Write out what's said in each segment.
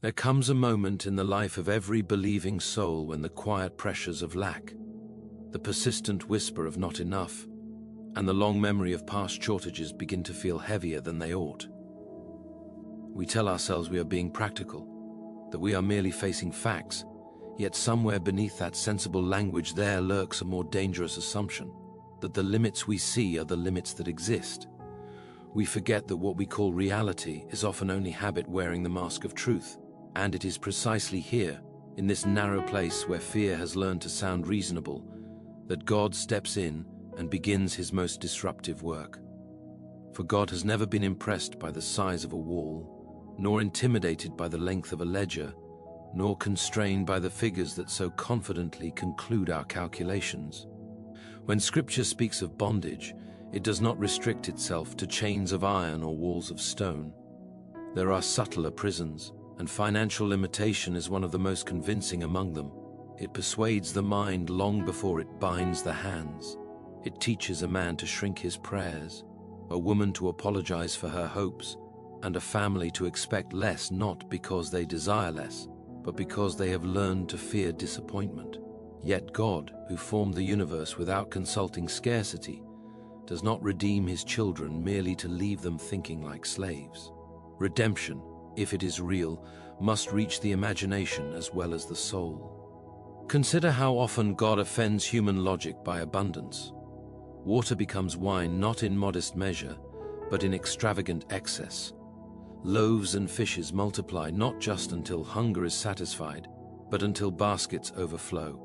There comes a moment in the life of every believing soul when the quiet pressures of lack, the persistent whisper of not enough, and the long memory of past shortages begin to feel heavier than they ought. We tell ourselves we are being practical, that we are merely facing facts, yet somewhere beneath that sensible language there lurks a more dangerous assumption, that the limits we see are the limits that exist. We forget that what we call reality is often only habit wearing the mask of truth, and it is precisely here, in this narrow place where fear has learned to sound reasonable, that God steps in and begins his most disruptive work. For God has never been impressed by the size of a wall, nor intimidated by the length of a ledger, nor constrained by the figures that so confidently conclude our calculations. When Scripture speaks of bondage, it does not restrict itself to chains of iron or walls of stone. There are subtler prisons, and financial limitation is one of the most convincing among them. It persuades the mind long before it binds the hands. It teaches a man to shrink his prayers, a woman to apologize for her hopes, and a family to expect less not because they desire less, but because they have learned to fear disappointment. Yet God, who formed the universe without consulting scarcity, does not redeem his children merely to leave them thinking like slaves. Redemption, if it is real, must reach the imagination as well as the soul. Consider how often God offends human logic by abundance. Water becomes wine not in modest measure, but in extravagant excess. Loaves and fishes multiply not just until hunger is satisfied, but until baskets overflow.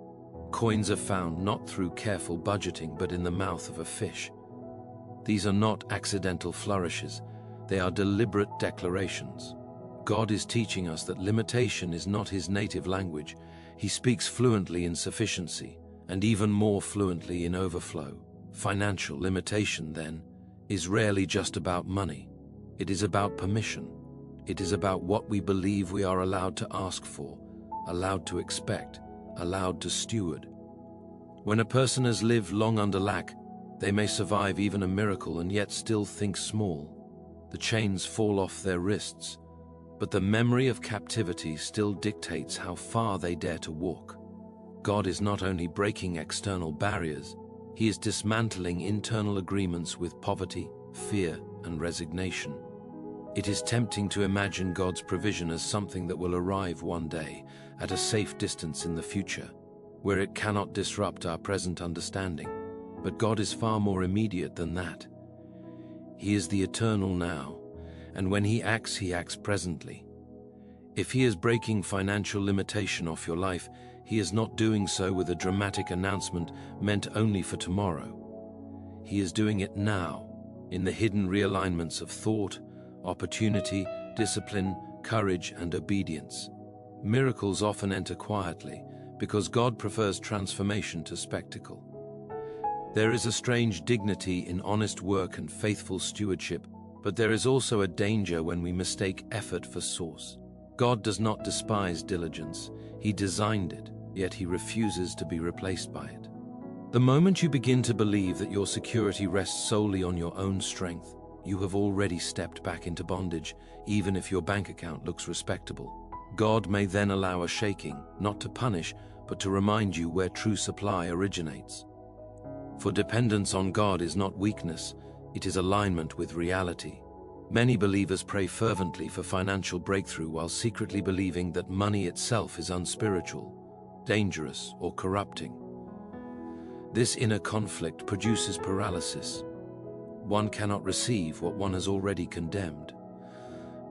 Coins are found not through careful budgeting, but in the mouth of a fish. These are not accidental flourishes, they are deliberate declarations. God is teaching us that limitation is not his native language. He speaks fluently in sufficiency, and even more fluently in overflow. Financial limitation, then, is rarely just about money. It is about permission. It is about what we believe we are allowed to ask for, allowed to expect, allowed to steward. When a person has lived long under lack, they may survive even a miracle and yet still think small. The chains fall off their wrists, but the memory of captivity still dictates how far they dare to walk. God is not only breaking external barriers, he is dismantling internal agreements with poverty, fear, and resignation. It is tempting to imagine God's provision as something that will arrive one day, at a safe distance in the future, where it cannot disrupt our present understanding. But God is far more immediate than that. He is the eternal now, and when he acts presently. If he is breaking financial limitation off your life, he is not doing so with a dramatic announcement meant only for tomorrow. He is doing it now, in the hidden realignments of thought, opportunity, discipline, courage, and obedience. Miracles often enter quietly, because God prefers transformation to spectacle. There is a strange dignity in honest work and faithful stewardship, but there is also a danger when we mistake effort for source. God does not despise diligence. He designed it, yet he refuses to be replaced by it. The moment you begin to believe that your security rests solely on your own strength, you have already stepped back into bondage, even if your bank account looks respectable. God may then allow a shaking, not to punish, but to remind you where true supply originates. For dependence on God is not weakness, it is alignment with reality. Many believers pray fervently for financial breakthrough while secretly believing that money itself is unspiritual, dangerous, or corrupting. This inner conflict produces paralysis. One cannot receive what one has already condemned.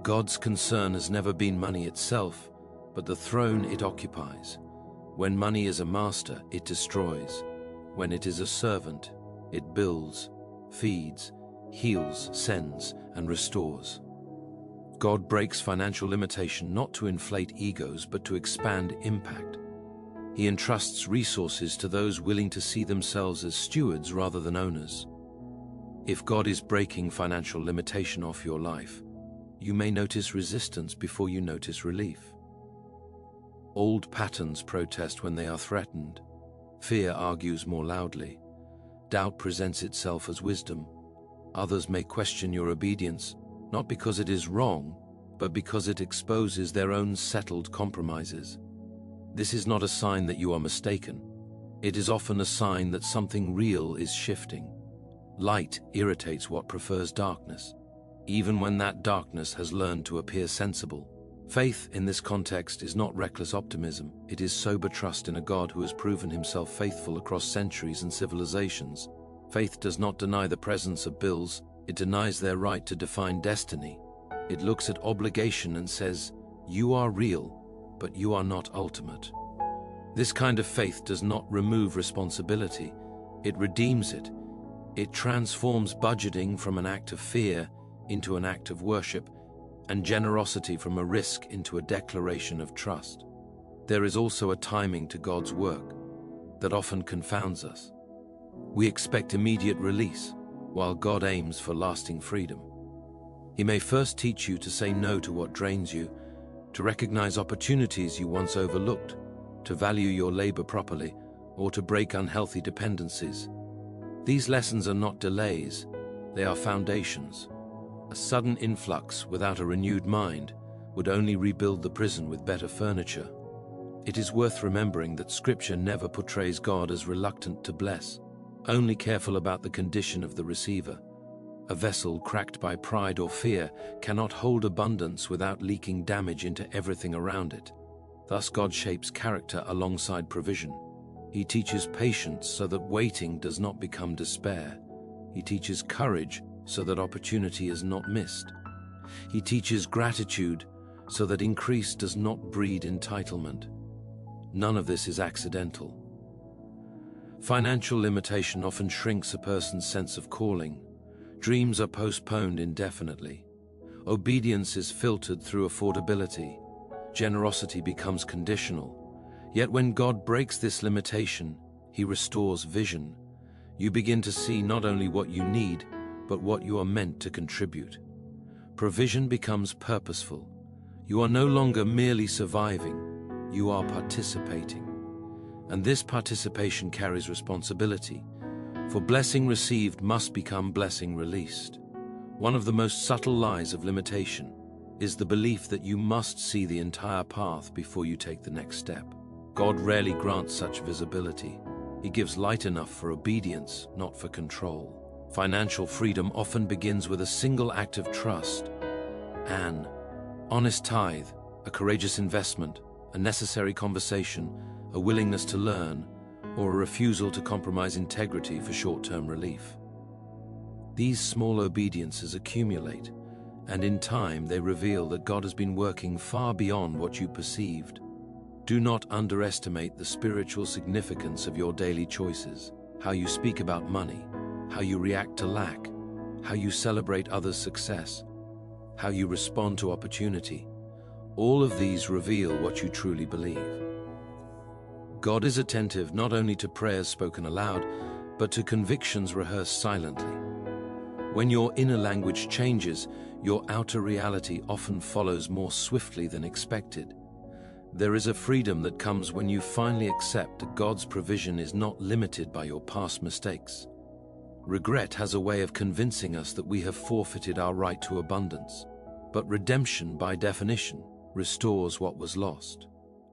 God's concern has never been money itself, but the throne it occupies. When money is a master, it destroys. When it is a servant, it builds, feeds, heals, sends, and restores. God breaks financial limitation not to inflate egos, but to expand impact. He entrusts resources to those willing to see themselves as stewards rather than owners. If God is breaking financial limitation off your life, you may notice resistance before you notice relief. Old patterns protest when they are threatened. Fear argues more loudly. Doubt presents itself as wisdom. Others may question your obedience, not because it is wrong, but because it exposes their own settled compromises. This is not a sign that you are mistaken. It is often a sign that something real is shifting. Light irritates what prefers darkness, even when that darkness has learned to appear sensible. Faith in this context is not reckless optimism. It is sober trust in a God who has proven himself faithful across centuries and civilizations. Faith does not deny the presence of bills. It denies their right to define destiny. It looks at obligation and says, "You are real, but you are not ultimate." This kind of faith does not remove responsibility. It redeems it. It transforms budgeting from an act of fear into an act of worship, and generosity from a risk into a declaration of trust. There is also a timing to God's work that often confounds us. We expect immediate release, while God aims for lasting freedom. He may first teach you to say no to what drains you, to recognize opportunities you once overlooked, to value your labor properly, or to break unhealthy dependencies. These lessons are not delays, they are foundations. A sudden influx without a renewed mind would only rebuild the prison with better furniture. It is worth remembering that Scripture never portrays God as reluctant to bless, only careful about the condition of the receiver. A vessel cracked by pride or fear cannot hold abundance without leaking damage into everything around it. Thus God shapes character alongside provision. He teaches patience so that waiting does not become despair. He teaches courage so that opportunity is not missed. He teaches gratitude so that increase does not breed entitlement. None of this is accidental. Financial limitation often shrinks a person's sense of calling. Dreams are postponed indefinitely. Obedience is filtered through affordability. Generosity becomes conditional. Yet when God breaks this limitation, He restores vision. You begin to see not only what you need, but what you are meant to contribute. Provision becomes purposeful. You are no longer merely surviving, you are participating. And this participation carries responsibility, for blessing received must become blessing released. One of the most subtle lies of limitation is the belief that you must see the entire path before you take the next step. God rarely grants such visibility. He gives light enough for obedience, not for control. Financial freedom often begins with a single act of trust. An honest tithe, a courageous investment, a necessary conversation, a willingness to learn, or a refusal to compromise integrity for short-term relief. These small obediences accumulate, and in time they reveal that God has been working far beyond what you perceived. Do not underestimate the spiritual significance of your daily choices, how you speak about money, how you react to lack, how you celebrate others' success, how you respond to opportunity. All of these reveal what you truly believe. God is attentive not only to prayers spoken aloud, but to convictions rehearsed silently. When your inner language changes, your outer reality often follows more swiftly than expected. There is a freedom that comes when you finally accept that God's provision is not limited by your past mistakes. Regret has a way of convincing us that we have forfeited our right to abundance. But redemption, by definition, restores what was lost.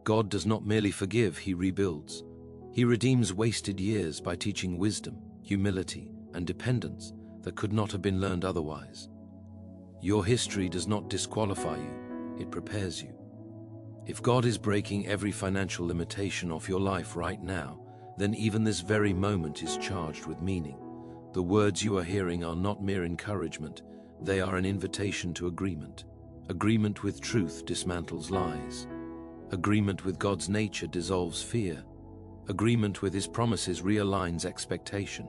God does not merely forgive, He rebuilds. He redeems wasted years by teaching wisdom, humility, and dependence that could not have been learned otherwise. Your history does not disqualify you, it prepares you. If God is breaking every financial limitation off your life right now, then even this very moment is charged with meaning. The words you are hearing are not mere encouragement, they are an invitation to agreement. Agreement with truth dismantles lies. Agreement with God's nature dissolves fear. Agreement with His promises realigns expectation.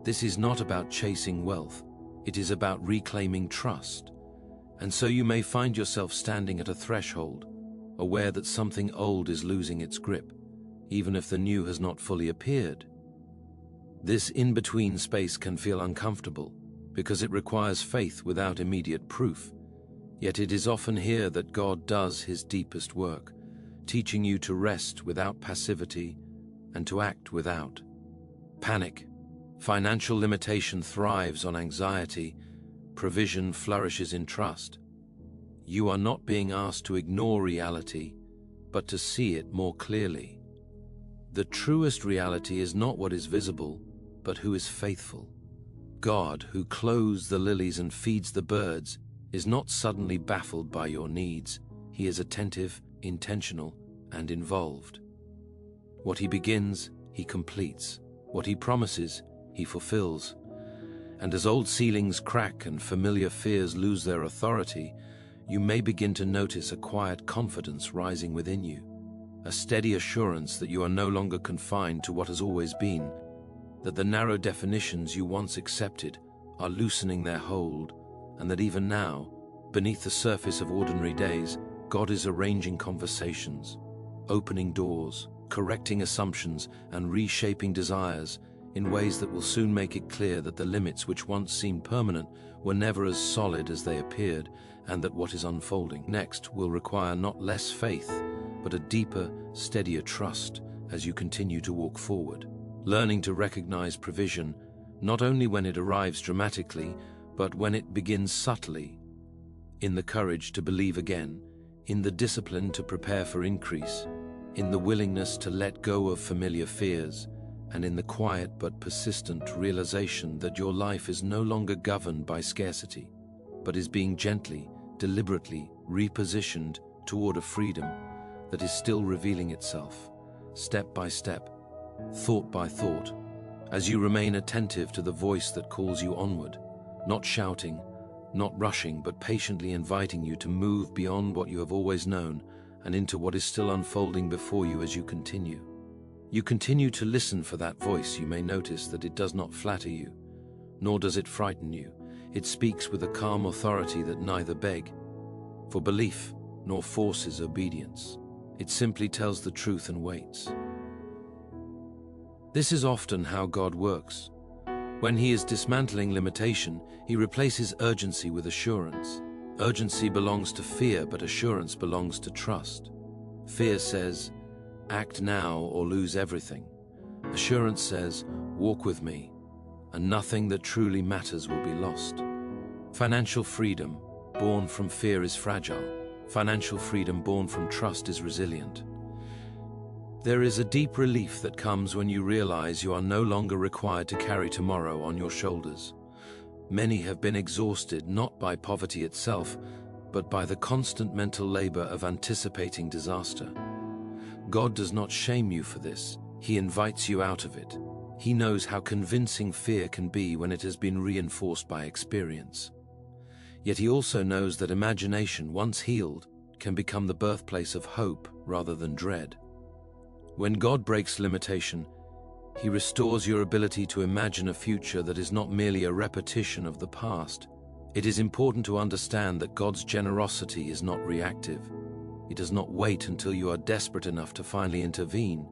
This is not about chasing wealth, it is about reclaiming trust. And so you may find yourself standing at a threshold, aware that something old is losing its grip, even if the new has not fully appeared. This in-between space can feel uncomfortable because it requires faith without immediate proof. Yet it is often here that God does His deepest work, teaching you to rest without passivity and to act without panic. Financial limitation thrives on anxiety, provision flourishes in trust. You are not being asked to ignore reality, but to see it more clearly. The truest reality is not what is visible, but who is faithful. God, who clothes the lilies and feeds the birds, is not suddenly baffled by your needs. He is attentive, intentional, and involved. What he begins, he completes. What he promises, he fulfills. And as old ceilings crack and familiar fears lose their authority, you may begin to notice a quiet confidence rising within you, a steady assurance that you are no longer confined to what has always been, that the narrow definitions you once accepted are loosening their hold, and that even now, beneath the surface of ordinary days, God is arranging conversations, opening doors, correcting assumptions, and reshaping desires in ways that will soon make it clear that the limits which once seemed permanent were never as solid as they appeared, and that what is unfolding next will require not less faith, but a deeper, steadier trust as you continue to walk forward, learning to recognize provision not only when it arrives dramatically, but when it begins subtly, in the courage to believe again, in the discipline to prepare for increase, in the willingness to let go of familiar fears, and in the quiet but persistent realization that your life is no longer governed by scarcity, but is being gently, deliberately repositioned toward a freedom that is still revealing itself, step by step, thought by thought, as you remain attentive to the voice that calls you onward, not shouting, not rushing, but patiently inviting you to move beyond what you have always known and into what is still unfolding before you as you continue. You continue to listen for that voice. You may notice that it does not flatter you, nor does it frighten you. It speaks with a calm authority that neither beg for belief nor forces obedience. It simply tells the truth and waits. This is often how God works. When he is dismantling limitation, he replaces urgency with assurance. Urgency belongs to fear, but assurance belongs to trust. Fear says, act now or lose everything. Assurance says, walk with me, and nothing that truly matters will be lost. Financial freedom, born from fear, is fragile. Financial freedom born from trust is resilient. There is a deep relief that comes when you realize you are no longer required to carry tomorrow on your shoulders. Many have been exhausted not by poverty itself, but by the constant mental labor of anticipating disaster. God does not shame you for this. He invites you out of it. He knows how convincing fear can be when it has been reinforced by experience. Yet he also knows that imagination, once healed, can become the birthplace of hope rather than dread. When God breaks limitation, he restores your ability to imagine a future that is not merely a repetition of the past. It is important to understand that God's generosity is not reactive. He does not wait until you are desperate enough to finally intervene.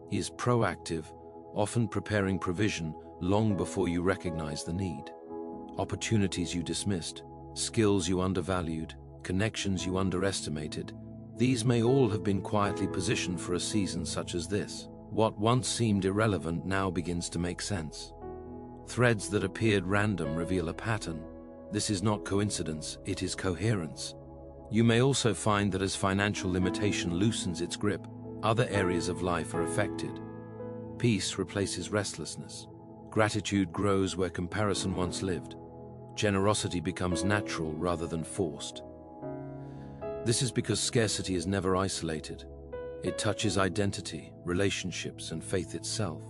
He is proactive, often preparing provision long before you recognize the need. Opportunities you dismissed, skills you undervalued, connections you underestimated, these may all have been quietly positioned for a season such as this. What once seemed irrelevant now begins to make sense. Threads that appeared random reveal a pattern. This is not coincidence, it is coherence. You may also find that as financial limitation loosens its grip, other areas of life are affected. Peace replaces restlessness. Gratitude grows where comparison once lived. Generosity becomes natural rather than forced. This is because scarcity is never isolated. It touches identity, relationships, and faith itself.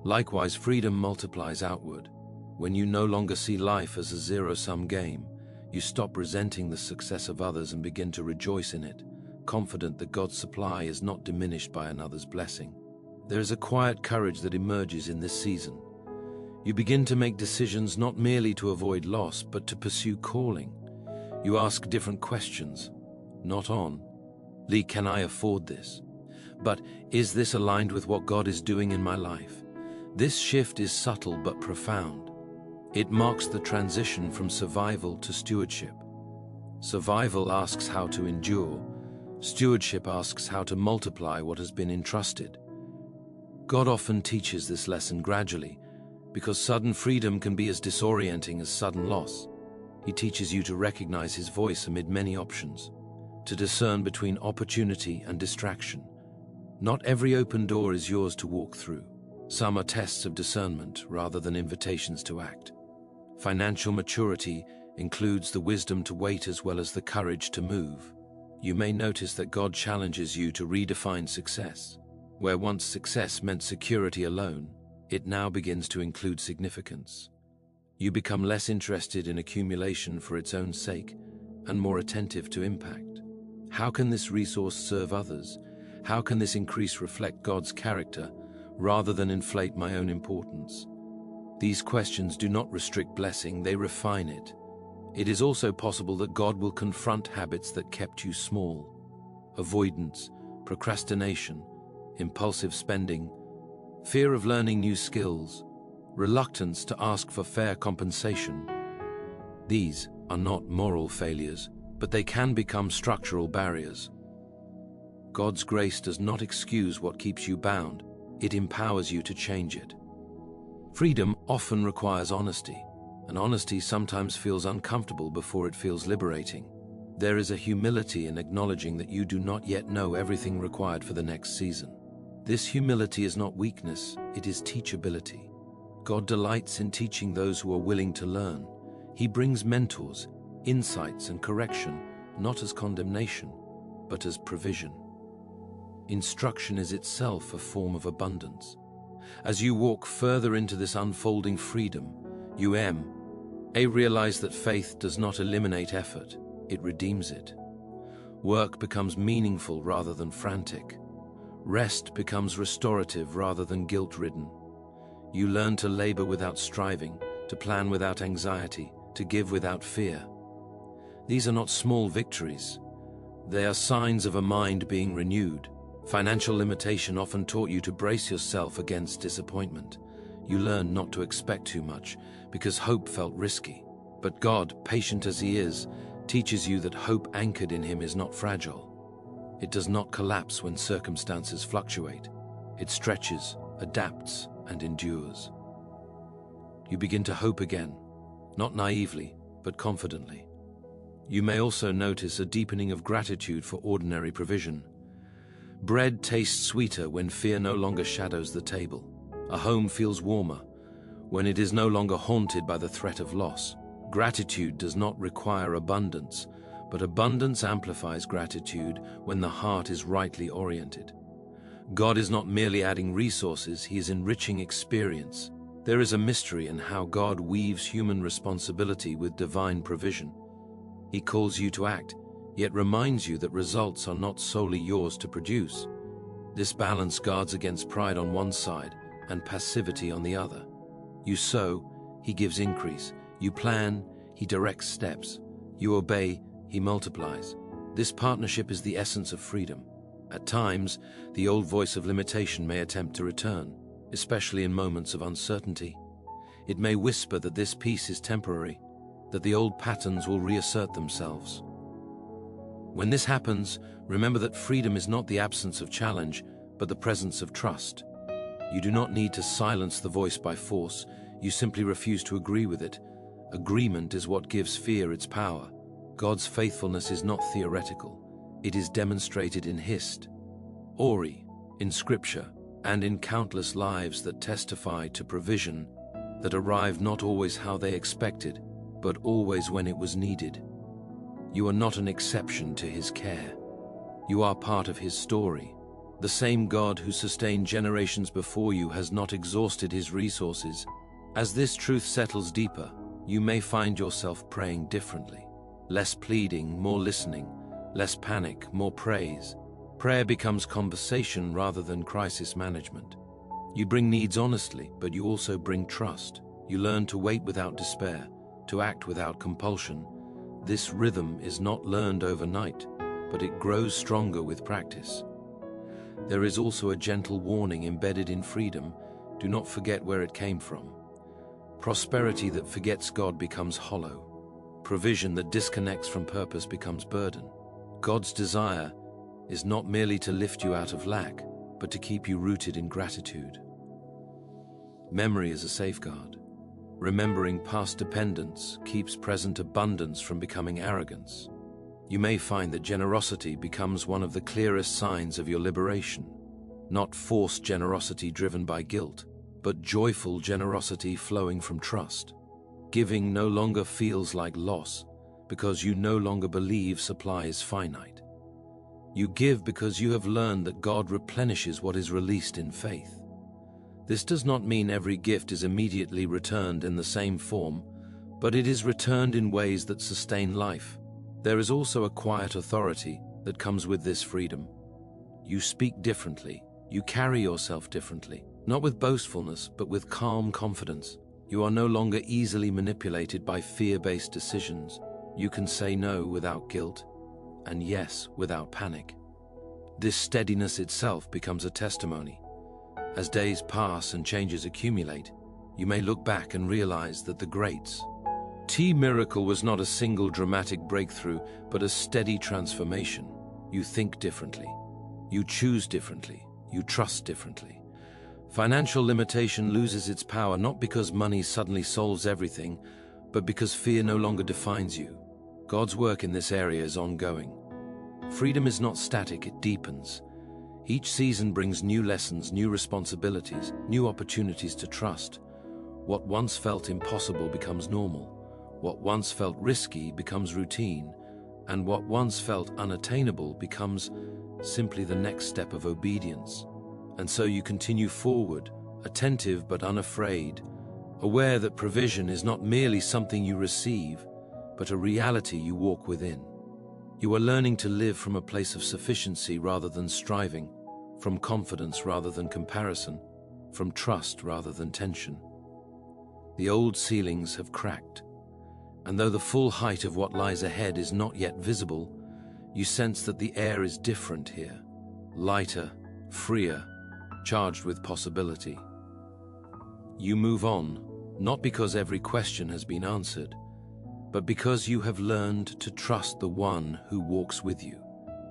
Likewise, freedom multiplies outward. When you no longer see life as a zero-sum game, you stop resenting the success of others and begin to rejoice in it, confident that God's supply is not diminished by another's blessing. There is a quiet courage that emerges in this season. You begin to make decisions not merely to avoid loss, but to pursue calling. You ask different questions, not on, Lee, can I afford this? But is this aligned with what God is doing in my life? This shift is subtle but profound. It marks the transition from survival to stewardship. Survival asks how to endure. Stewardship asks how to multiply what has been entrusted. God often teaches this lesson gradually, because sudden freedom can be as disorienting as sudden loss. He teaches you to recognize his voice amid many options, to discern between opportunity and distraction. Not every open door is yours to walk through. Some are tests of discernment rather than invitations to act. Financial maturity includes the wisdom to wait as well as the courage to move. You may notice that God challenges you to redefine success. Where once success meant security alone, it now begins to include significance. You become less interested in accumulation for its own sake and more attentive to impact. How can this resource serve others? How can this increase reflect God's character rather than inflate my own importance? These questions do not restrict blessing, they refine it. It is also possible that God will confront habits that kept you small. Avoidance, procrastination, impulsive spending, fear of learning new skills, reluctance to ask for fair compensation. These are not moral failures, but they can become structural barriers. God's grace does not excuse what keeps you bound, it empowers you to change it. Freedom often requires honesty, and honesty sometimes feels uncomfortable before it feels liberating. There is a humility in acknowledging that you do not yet know everything required for the next season. This humility is not weakness, it is teachability. God delights in teaching those who are willing to learn. He brings mentors, insights, and correction, not as condemnation, but as provision. Instruction is itself a form of abundance. As you walk further into this unfolding freedom, you realize that faith does not eliminate effort, it redeems it. Work becomes meaningful rather than frantic. Rest becomes restorative rather than guilt-ridden. You learn to labor without striving, to plan without anxiety, to give without fear. These are not small victories. They are signs of a mind being renewed. Financial limitation often taught you to brace yourself against disappointment. You learned not to expect too much because hope felt risky. But God, patient as He is, teaches you that hope anchored in Him is not fragile. It does not collapse when circumstances fluctuate. It stretches, adapts, and endures. You begin to hope again, not naively, but confidently. You may also notice a deepening of gratitude for ordinary provision. Bread tastes sweeter when fear no longer shadows the table. A home feels warmer when it is no longer haunted by the threat of loss. Gratitude does not require abundance, but abundance amplifies gratitude when the heart is rightly oriented. God is not merely adding resources, He is enriching experience. There is a mystery in how God weaves human responsibility with divine provision. He calls you to act, yet reminds you that results are not solely yours to produce. This balance guards against pride on one side and passivity on the other. You sow, He gives increase. You plan, He directs steps. You obey, He multiplies. This partnership is the essence of freedom. At times, the old voice of limitation may attempt to return, especially in moments of uncertainty. It may whisper that this peace is temporary, that the old patterns will reassert themselves. When this happens, remember that freedom is not the absence of challenge, but the presence of trust. You do not need to silence the voice by force, you simply refuse to agree with it. Agreement is what gives fear its power. God's faithfulness is not theoretical, it is demonstrated in Hist, Ori, in Scripture, and in countless lives that testify to provision that arrived not always how they expected, but always when it was needed. You are not an exception to His care. You are part of His story. The same God who sustained generations before you has not exhausted His resources. As this truth settles deeper, you may find yourself praying differently. Less pleading, more listening. Less panic, more praise. Prayer becomes conversation rather than crisis management. You bring needs honestly, but you also bring trust. You learn to wait without despair, to act without compulsion. This rhythm is not learned overnight, but it grows stronger with practice. There is also a gentle warning embedded in freedom. Do not forget where it came from. Prosperity that forgets God becomes hollow. Provision that disconnects from purpose becomes burden. God's desire is not merely to lift you out of lack, but to keep you rooted in gratitude. Memory is a safeguard. Remembering past dependence keeps present abundance from becoming arrogance. You may find that generosity becomes one of the clearest signs of your liberation. Not forced generosity driven by guilt, but joyful generosity flowing from trust. Giving no longer feels like loss because you no longer believe supply is finite. You give because you have learned that God replenishes what is released in faith. This does not mean every gift is immediately returned in the same form, but it is returned in ways that sustain life. There is also a quiet authority that comes with this freedom. You speak differently. You carry yourself differently, not with boastfulness, but with calm confidence. You are no longer easily manipulated by fear-based decisions. You can say no without guilt, and yes without panic. This steadiness itself becomes a testimony. As days pass and changes accumulate, you may look back and realize that the greats' miracle was not a single dramatic breakthrough, but a steady transformation. You think differently. You choose differently. You trust differently. Financial limitation loses its power not because money suddenly solves everything, but because fear no longer defines you. God's work in this area is ongoing. Freedom is not static, it deepens. Each season brings new lessons, new responsibilities, new opportunities to trust. What once felt impossible becomes normal. What once felt risky becomes routine. And what once felt unattainable becomes simply the next step of obedience. And so you continue forward, attentive but unafraid, aware that provision is not merely something you receive, but a reality you walk within. You are learning to live from a place of sufficiency rather than striving, from confidence rather than comparison, from trust rather than tension. The old ceilings have cracked, and though the full height of what lies ahead is not yet visible, you sense that the air is different here, lighter, freer, charged with possibility. You move on, not because every question has been answered, but because you have learned to trust the one who walks with you,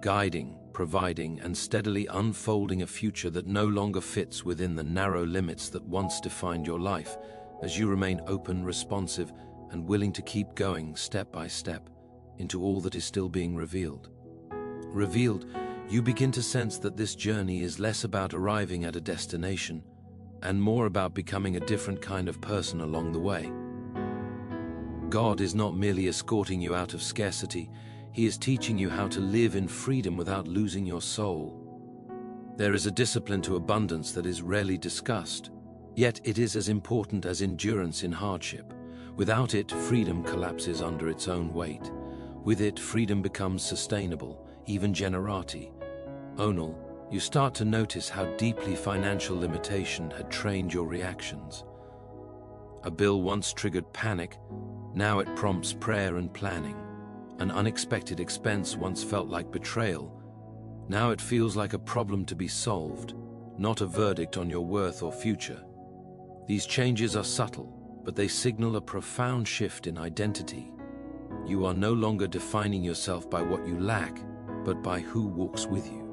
guiding, providing, and steadily unfolding a future that no longer fits within the narrow limits that once defined your life, as you remain open, responsive, and willing to keep going step by step into all that is still being revealed. You begin to sense that this journey is less about arriving at a destination and more about becoming a different kind of person along the way. God is not merely escorting you out of scarcity, He is teaching you how to live in freedom without losing your soul. There is a discipline to abundance that is rarely discussed, yet it is as important as endurance in hardship. Without it, freedom collapses under its own weight. With it, freedom becomes sustainable, even generati. Onal, you start to notice how deeply financial limitation had trained your reactions. A bill once triggered panic, now it prompts prayer and planning. An unexpected expense once felt like betrayal, now it feels like a problem to be solved, not a verdict on your worth or future. These changes are subtle, but they signal a profound shift in identity. You are no longer defining yourself by what you lack, but by who walks with you.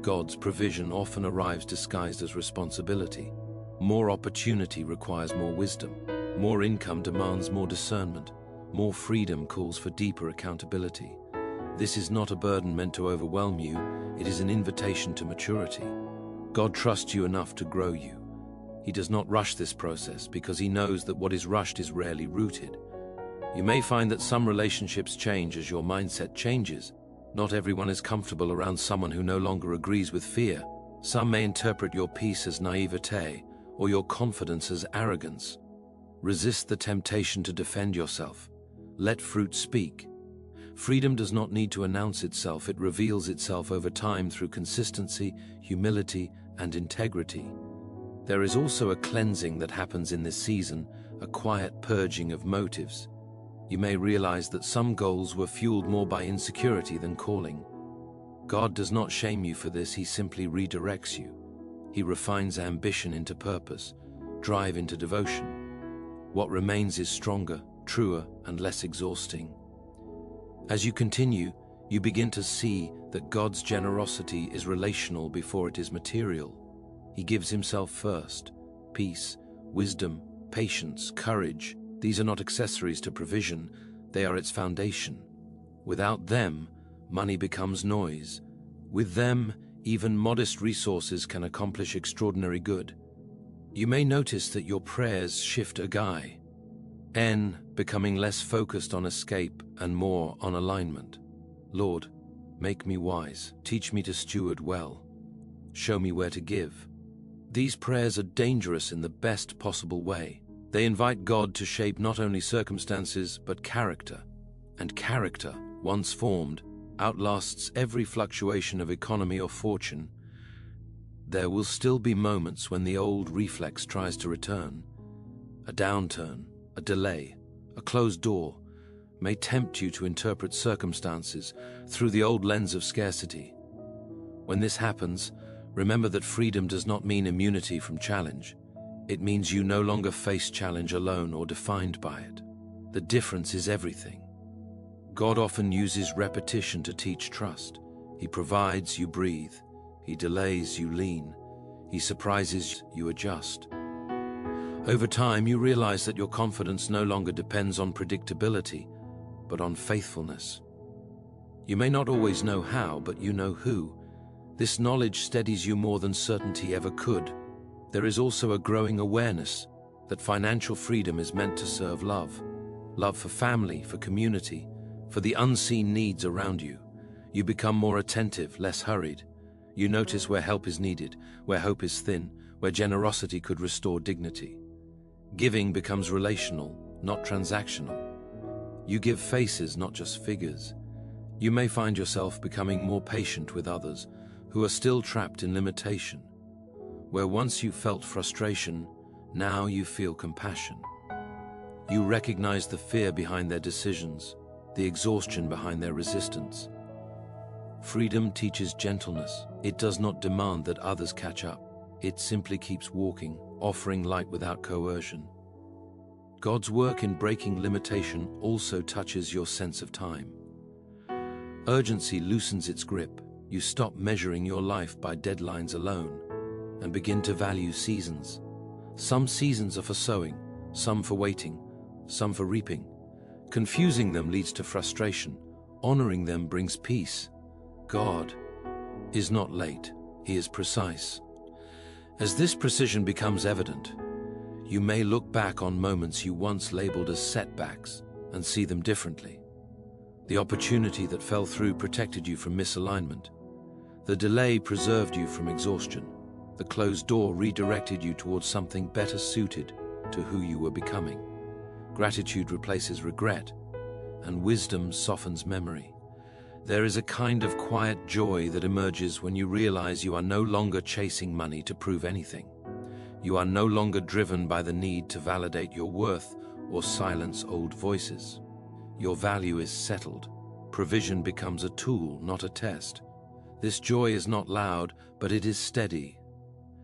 God's provision often arrives disguised as responsibility. More opportunity requires more wisdom. More income demands more discernment. More freedom calls for deeper accountability. This is not a burden meant to overwhelm you, it is an invitation to maturity. God trusts you enough to grow you. He does not rush this process because He knows that what is rushed is rarely rooted. You may find that some relationships change as your mindset changes. Not everyone is comfortable around someone who no longer agrees with fear. Some may interpret your peace as naivete or your confidence as arrogance. Resist the temptation to defend yourself. Let fruit speak. Freedom does not need to announce itself, it reveals itself over time through consistency, humility, and integrity. There is also a cleansing that happens in this season, a quiet purging of motives. You may realize that some goals were fueled more by insecurity than calling. God does not shame you for this, He simply redirects you. He refines ambition into purpose, drive into devotion. What remains is stronger, truer, and less exhausting. As you continue, you begin to see that God's generosity is relational before it is material. He gives Himself first: peace, wisdom, patience, courage, These are not accessories to provision, they are its foundation. Without them, money becomes noise. With them, even modest resources can accomplish extraordinary good. You may notice that your prayers shift a guy. N, becoming less focused on escape and more on alignment. Lord, make me wise, teach me to steward well, show me where to give. These prayers are dangerous in the best possible way. They invite God to shape not only circumstances, but character. And character, once formed, outlasts every fluctuation of economy or fortune. There will still be moments when the old reflex tries to return. A downturn, a delay, a closed door may tempt you to interpret circumstances through the old lens of scarcity. When this happens, remember that freedom does not mean immunity from challenge. It means you no longer face challenge alone or defined by it. The difference is everything. God often uses repetition to teach trust. He provides, you breathe. He delays, you lean. He surprises, you adjust. Over time, you realize that your confidence no longer depends on predictability, but on faithfulness. You may not always know how, but you know who. This knowledge steadies you more than certainty ever could. There is also a growing awareness that financial freedom is meant to serve love. Love for family, for community, for the unseen needs around you. You become more attentive, less hurried. You notice where help is needed, where hope is thin, where generosity could restore dignity. Giving becomes relational, not transactional. You give faces, not just figures. You may find yourself becoming more patient with others who are still trapped in limitation. Where once you felt frustration, now you feel compassion. You recognize the fear behind their decisions, the exhaustion behind their resistance. Freedom teaches gentleness. It does not demand that others catch up. It simply keeps walking, offering light without coercion. God's work in breaking limitation also touches your sense of time. Urgency loosens its grip. You stop measuring your life by deadlines alone and begin to value seasons. Some seasons are for sowing, some for waiting, some for reaping. Confusing them leads to frustration. Honoring them brings peace. God is not late. He is precise. As this precision becomes evident, you may look back on moments you once labeled as setbacks and see them differently. The opportunity that fell through protected you from misalignment. The delay preserved you from exhaustion. The closed door redirected you towards something better suited to who you were becoming. Gratitude replaces regret, and wisdom softens memory. There is a kind of quiet joy that emerges when you realize you are no longer chasing money to prove anything. You are no longer driven by the need to validate your worth or silence old voices. Your value is settled. Provision becomes a tool, not a test. This joy is not loud, but it is steady.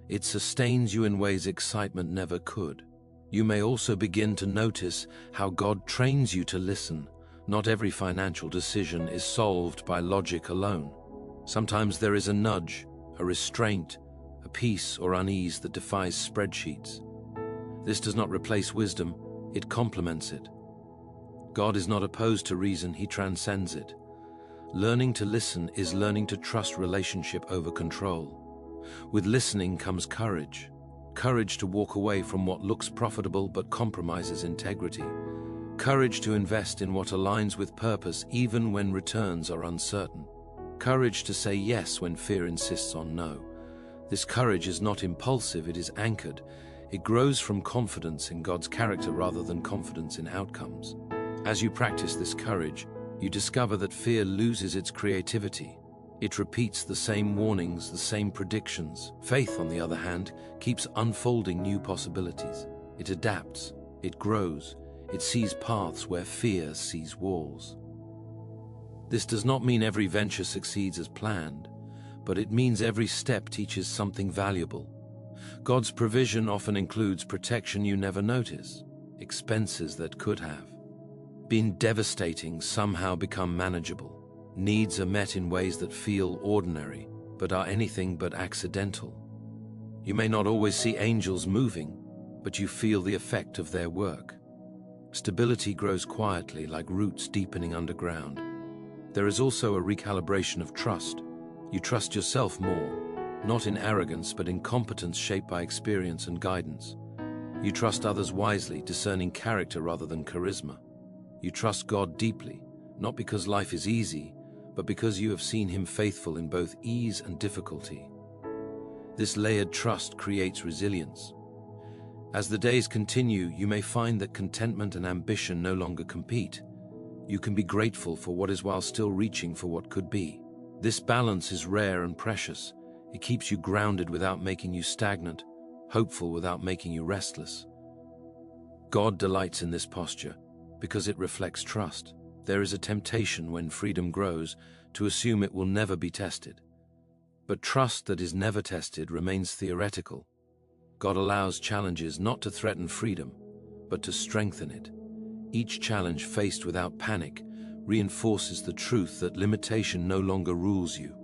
It sustains you in ways excitement never could. You may also begin to notice how God trains you to listen. Not every financial decision is solved by logic alone. Sometimes there is a nudge, a restraint, a peace or unease that defies spreadsheets. This does not replace wisdom, it complements it. God is not opposed to reason, he transcends it. Learning to listen is learning to trust relationship over control. With listening comes courage. Courage to walk away from what looks profitable but compromises integrity. Courage to invest in what aligns with purpose even when returns are uncertain. Courage to say yes when fear insists on no. This courage is not impulsive, it is anchored. It grows from confidence in God's character rather than confidence in outcomes. As you practice this courage, you discover that fear loses its creativity. It repeats the same warnings, the same predictions. Faith, on the other hand, keeps unfolding new possibilities. It adapts, it grows, it sees paths where fear sees walls. This does not mean every venture succeeds as planned, but it means every step teaches something valuable. God's provision often includes protection you never notice, expenses that could have been devastating somehow become manageable. Needs are met in ways that feel ordinary, but are anything but accidental. You may not always see angels moving, but you feel the effect of their work. Stability grows quietly, like roots deepening underground. There is also a recalibration of trust. You trust yourself more, not in arrogance but in competence shaped by experience and guidance. You trust others wisely, discerning character rather than charisma. You trust God deeply, not because life is easy, but because you have seen Him faithful in both ease and difficulty. This layered trust creates resilience. As the days continue, you may find that contentment and ambition no longer compete. You can be grateful for what is while still reaching for what could be. This balance is rare and precious. It keeps you grounded without making you stagnant, hopeful without making you restless. God delights in this posture because it reflects trust. There is a temptation when freedom grows to assume it will never be tested. But trust that is never tested remains theoretical. God allows challenges not to threaten freedom, but to strengthen it. Each challenge faced without panic reinforces the truth that limitation no longer rules you.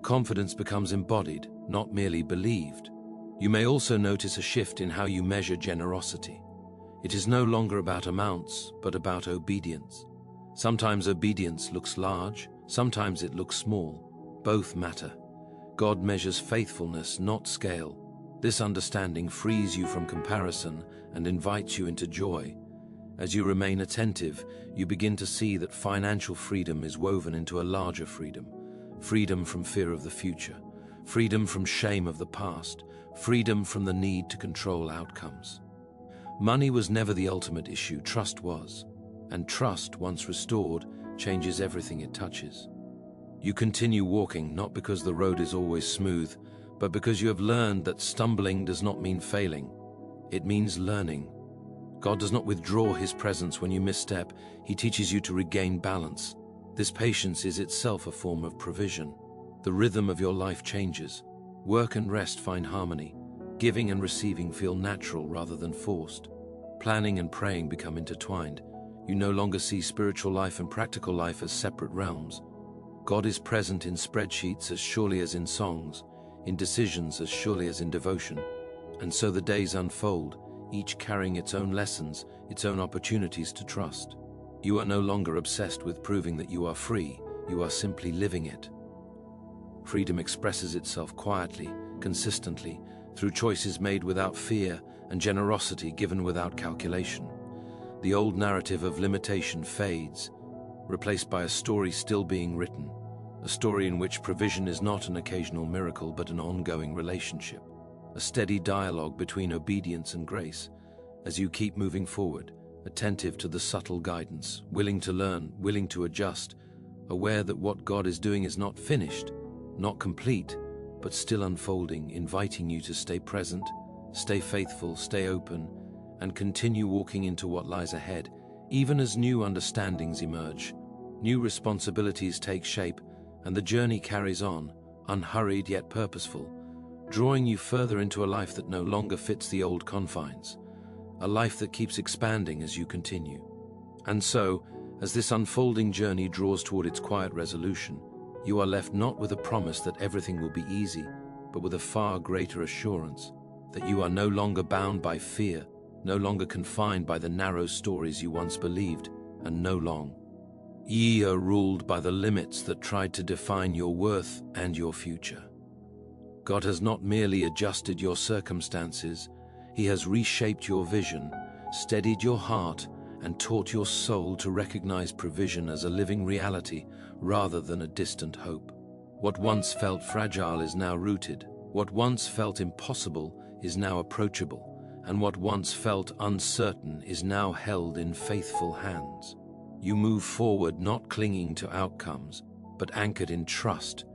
Confidence becomes embodied, not merely believed. You may also notice a shift in how you measure generosity. It is no longer about amounts, but about obedience. Sometimes obedience looks large, sometimes it looks small. Both matter. God measures faithfulness, not scale. This understanding frees you from comparison and invites you into joy. As you remain attentive, you begin to see that financial freedom is woven into a larger freedom. Freedom from fear of the future, freedom from shame of the past, freedom from the need to control outcomes. Money was never the ultimate issue, trust was. And trust, once restored, changes everything it touches. You continue walking not because the road is always smooth, but because you have learned that stumbling does not mean failing. It means learning. God does not withdraw His presence when you misstep. He teaches you to regain balance. This patience is itself a form of provision. The rhythm of your life changes. Work and rest find harmony. Giving and receiving feel natural rather than forced. Planning and praying become intertwined. You no longer see spiritual life and practical life as separate realms. God is present in spreadsheets as surely as in songs, in decisions as surely as in devotion. And so the days unfold, each carrying its own lessons, its own opportunities to trust. You are no longer obsessed with proving that you are free, you are simply living it. Freedom expresses itself quietly, consistently, through choices made without fear and generosity given without calculation. The old narrative of limitation fades, replaced by a story still being written, a story in which provision is not an occasional miracle but an ongoing relationship, a steady dialogue between obedience and grace. As you keep moving forward, attentive to the subtle guidance, willing to learn, willing to adjust, aware that what God is doing is not finished, not complete, but still unfolding, inviting you to stay present, stay faithful, stay open, and continue walking into what lies ahead, even as new understandings emerge, new responsibilities take shape, and the journey carries on, unhurried yet purposeful, drawing you further into a life that no longer fits the old confines, a life that keeps expanding as you continue. And so, as this unfolding journey draws toward its quiet resolution, you are left not with a promise that everything will be easy, but with a far greater assurance that you are no longer bound by fear, no longer confined by the narrow stories you once believed, and no long. Ye are ruled by the limits that tried to define your worth and your future. God has not merely adjusted your circumstances, He has reshaped your vision, steadied your heart, and taught your soul to recognize provision as a living reality rather than a distant hope. What once felt fragile is now rooted. What once felt impossible is now approachable. And what once felt uncertain is now held in faithful hands. You move forward not clinging to outcomes, but anchored in trust,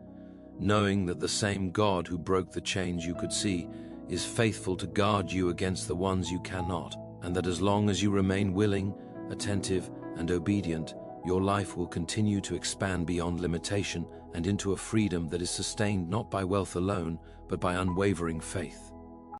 knowing that the same God who broke the chains you could see is faithful to guard you against the ones you cannot, and that as long as you remain willing, attentive, and obedient, your life will continue to expand beyond limitation and into a freedom that is sustained not by wealth alone, but by unwavering faith.